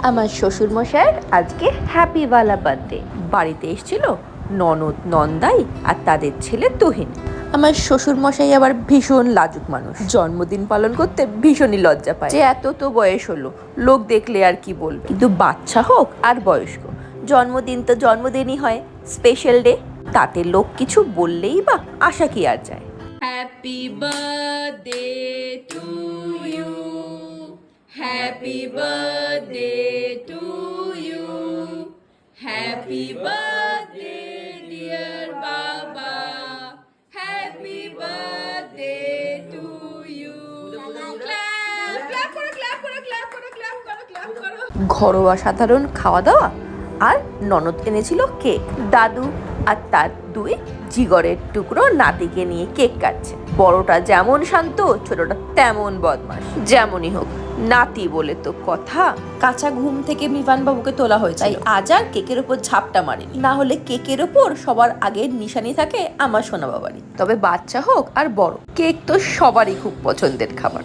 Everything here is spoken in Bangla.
আমার শ্বশুর মশাইয়ের আজকে হ্যাপিওয়ালা বার্থডে। বাড়িতে এসেছিল ননদ নন্দাই আর তাদের ছেলে তুহিন। আমার শ্বশুর মশাই আবার ভীষণ লাজুক মানুষ, জন্মদিন পালন করতে ভীষণই লজ্জা পায়। যে এত তো বয়স হলো, লোক দেখলে আর কি বলবে। কিন্তু বাচ্চা হোক আর বয়স্ক, জন্মদিন তো জন্মদিনই হয়, স্পেশাল ডে। তাতে লোক কিছু বললেই বা আশা কি আর যায়। Happy birthday to you, happy birthday to you, happy birthday dear বাবা, happy birthday to you. Clap clap করো, ক্ল্যাপ করো, ক্ল্যাপ করো, ক্ল্যাপ করো, ক্ল্যাপ করো। ঘরোয়া সাধারণ খাওয়া দাওয়া, আর ননদ এনেছিল কেক। দাদু আর তার দুই জিগরের টুকরো নাতিকে নিয়ে কেক কাটছে। বড়টা যেমন শান্ত, ছোটটা তেমন বদমাশ। যেমনই হোক, নাতি বলে তো কথা। কাঁচা ঘুম থেকে মিভান বাবুকে তোলা হয়েছে, তাই আজ আর কেকের ওপর ঝাপটা মারে। না হলে কেকের ওপর সবার আগের নিশানি থাকে আমার সোনা বাবারই। তবে বাচ্চা হোক আর বড়, কেক তো সবারই খুব পছন্দের খাবার।